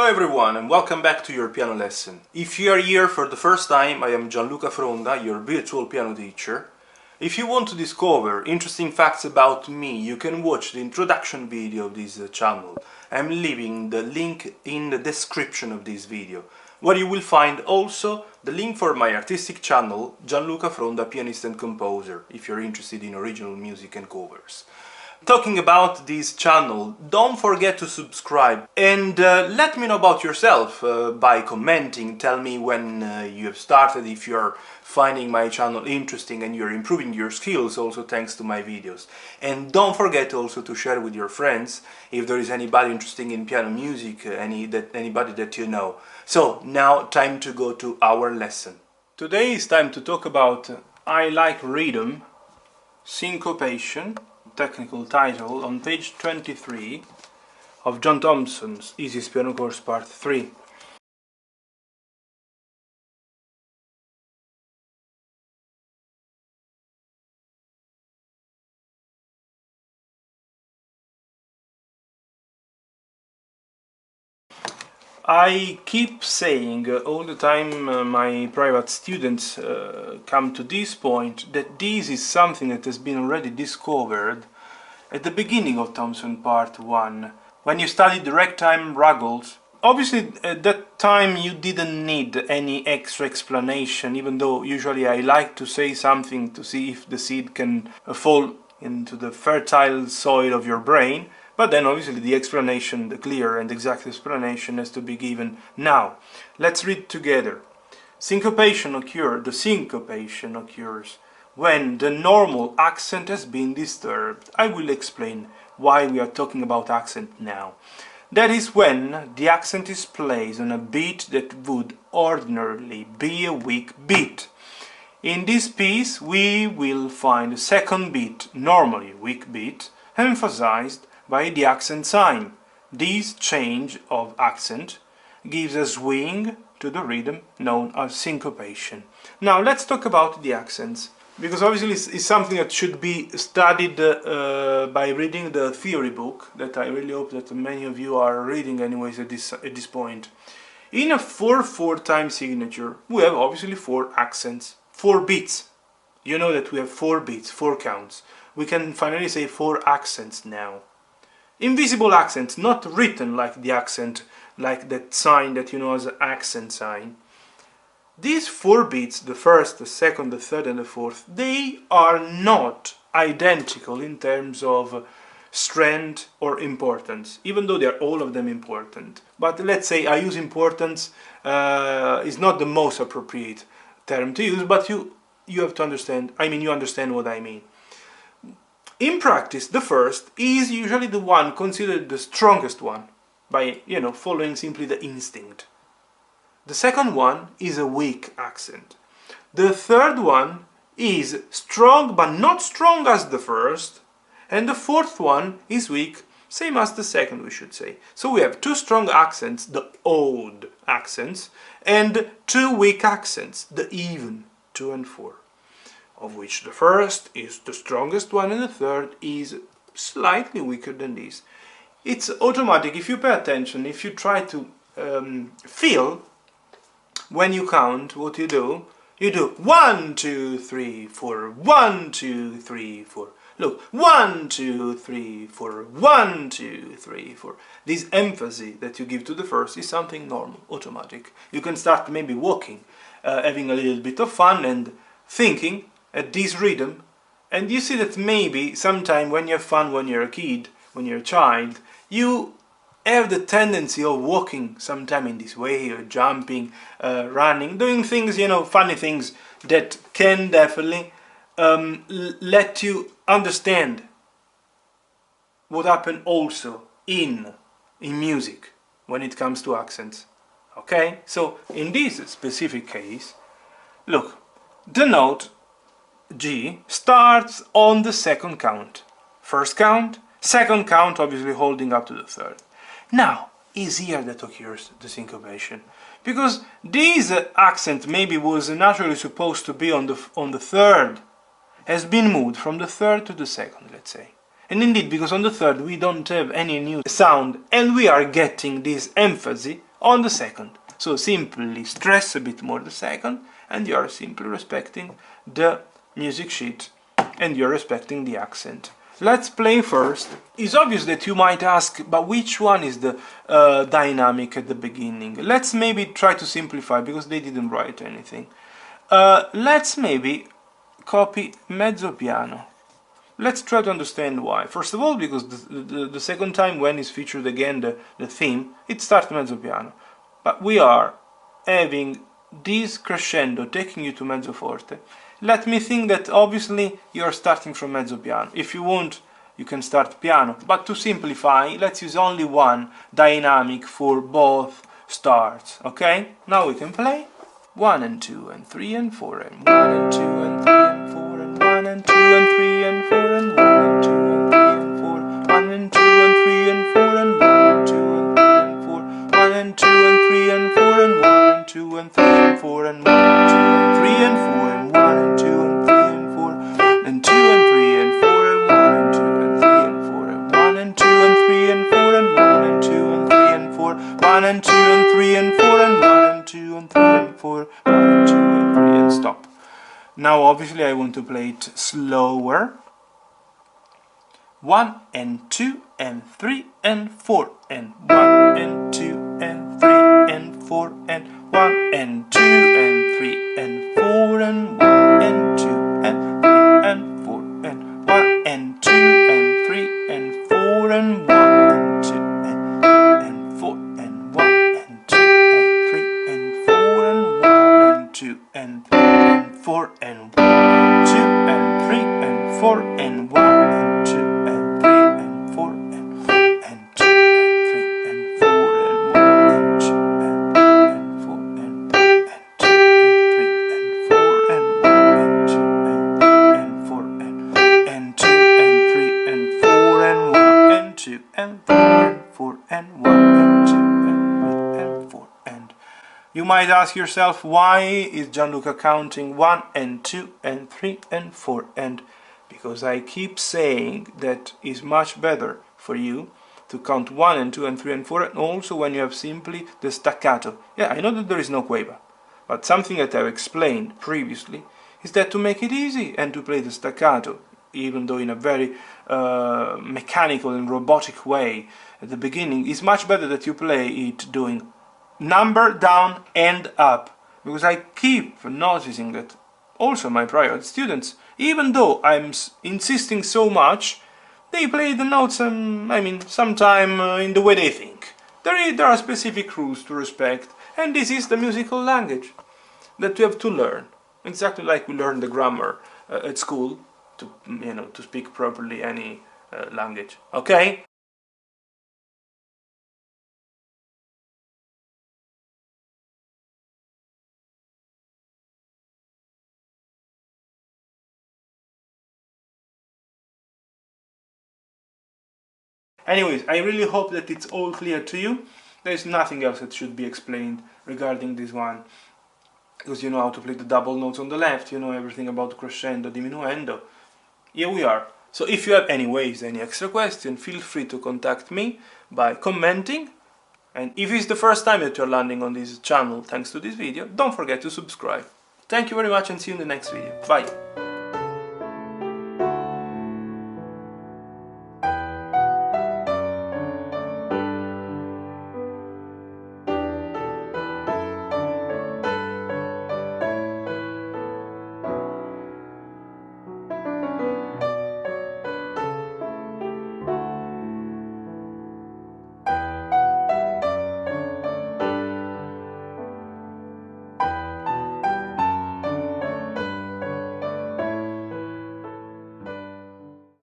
Hello everyone and welcome back to your piano lesson. If you are here for the first time, I am Gianluca Fronda, your virtual piano teacher. If you want to discover interesting facts about me, you can watch the introduction video of this channel. I'm leaving the link in the description of this video, where you will find also the link for my artistic channel, Gianluca Fronda, pianist and composer, if you're interested in original music and covers. Talking about this channel, don't forget to subscribe and let me know about yourself by commenting. Tell me when you have started, if you're finding my channel interesting and you're improving your skills also thanks to my videos. And don't forget also to share with your friends if there is anybody interested in piano music, anybody that you know. So now time to go to our lesson. Today is time to talk about I Like Rhythm, Syncopation, technical title, on page 23 of John Thompson's Easiest Piano Course Part 3. I keep saying all the time my private students come to this point that this is something that has been already discovered at the beginning of Thompson Part 1, when you studied the ragtime ruggles. Obviously at that time you didn't need any extra explanation, even though usually I like to say something to see if the seed can fall into the fertile soil of your brain, but then obviously the explanation, the clear and exact explanation, has to be given now. Let's read together. The syncopation occurs when the normal accent has been disturbed. I will explain why we are talking about accent now. That is when the accent is placed on a beat that would ordinarily be a weak beat. In this piece we will find a second beat, normally a weak beat, emphasized by the accent sign. This change of accent gives a swing to the rhythm known as syncopation. Now let's talk about the accents, because obviously it's something that should be studied by reading the theory book, that I really hope that many of you are reading anyways at this point. In a 4/4 time signature we have obviously 4 accents, 4 beats. You know that we have 4 beats, 4 counts. We can finally say 4 accents now. Invisible accents, not written like the accent, like that sign that you know as an accent sign. These 4 beats, the first, the second, the third and the fourth, they are not identical in terms of strength or importance, even though they are all of them important. But let's say I use importance, is not the most appropriate term to use, but you have to understand, you understand what I mean. In practice, the first is usually the one considered the strongest one, by, following simply the instinct. The second one is a weak accent. The third one is strong but not strong as the first, and the fourth one is weak, same as the second, we should say. So we have 2 strong accents, the odd accents, and 2 weak accents, the even, 2 and 4, of which the first is the strongest one and the third is slightly weaker than this. It's automatic. If you pay attention, if you try to feel, when you count, what you do 1, 2, 3, 4, 1, 2, 3, 4. Look, 1, 2, 3, 4, 1, 2, 3, 4. This emphasis that you give to the first is something normal, automatic. You can start maybe walking, having a little bit of fun and thinking at this rhythm, and you see that maybe sometime when you have fun, when you're a kid, when you're a child, you have the tendency of walking sometime in this way, or jumping, running, doing things, funny things that can definitely let you understand what happened also in music when it comes to accents. Okay, so in this specific case, look, the note G starts on the second count. First count, second count, obviously holding up to the third. Now, is here that occurs the syncopation, because this accent maybe was naturally supposed to be on the third, has been moved from the third to the second, let's say. And indeed, because on the third we don't have any new sound, and we are getting this emphasis on the second. So simply stress a bit more the second, and you are simply respecting the music sheet and you're respecting the accent. Let's play first. It's obvious that you might ask, but which one is the dynamic at the beginning? Let's maybe try to simplify, because they didn't write anything. Let's maybe copy mezzo piano. Let's try to understand why. First of all, because the second time when is featured again the theme, it starts mezzo piano. But we are having this crescendo taking you to mezzo forte. Let me think that obviously you are starting from mezzo piano. If you want, you can start piano. But to simplify, let's use only one dynamic for both starts. Okay? Now we can play 1 and 2 and 3 and 4 and 1 and 2 and 3 and 4 and 1 and 2 and 3 and 4 and 1 and 2 and 3 and 4, 1 and 2 and 3 and 4 and 1 and 2 and 3 and 4, 1 and 2 and 3 and 4 and 1 and 2 and 3 and 4 and 1 and 2 and 3 and 4 and 1 and 2 and 3 and 4 and 2 and 3 and 4 and 1 and 2 and 3 and 4 and 1 and 2 and 3 and 4 and 1 and 2 and 3 and 4, 1 and 2 and 3 and 4 and 1 and 2 and 3 and 4, 1 and 2 and 3 and stop. Now obviously I want to play it slower. 1 and 2 and 3 and 4 and 1 and 2 and 3 and 4 and 1 and 2 and 3 and 4 and 1 and 2 and 3 and 4 and 1 and 2 and 3 and 4 and 1 and 2 and 4 and 1 and 2 and 3 and 4 and 1 and 2 and 3 and 4 and 1 and 2 and 3 and 4 and 1 and 2 and 3 and 4 and 2 and 3 and 4 and 1 and 2 and 4 and 2 and 3 and 4 and 1 and 2 and 4 and 2 and 3 and 4 and 1 and 2 and 3 and 4 and 1 and 2 and 3 and 4 and. You might ask yourself, why is Gianluca counting 1 and 2 and 3 and 4 and? Because I keep saying that it's much better for you to count 1 and 2 and 3 and 4, and also when you have simply the staccato. Yeah, I know that there is no quaver, but something that I've explained previously is that to make it easy and to play the staccato, even though in a very mechanical and robotic way at the beginning, it's much better that you play it doing number down and up, because I keep noticing that also my private students, even though I'm insisting so much, they play the notes, sometime in the way they think. There are specific rules to respect, and this is the musical language that you have to learn, exactly like we learn the grammar at school to speak properly any language. Okay? Anyways, I really hope that it's all clear to you. There's nothing else that should be explained regarding this one, because you know how to play the double notes on the left, you know everything about crescendo, diminuendo. Here we are. So if you have any extra question, feel free to contact me by commenting. And if it's the first time that you're landing on this channel thanks to this video, don't forget to subscribe. Thank you very much and see you in the next video. Bye!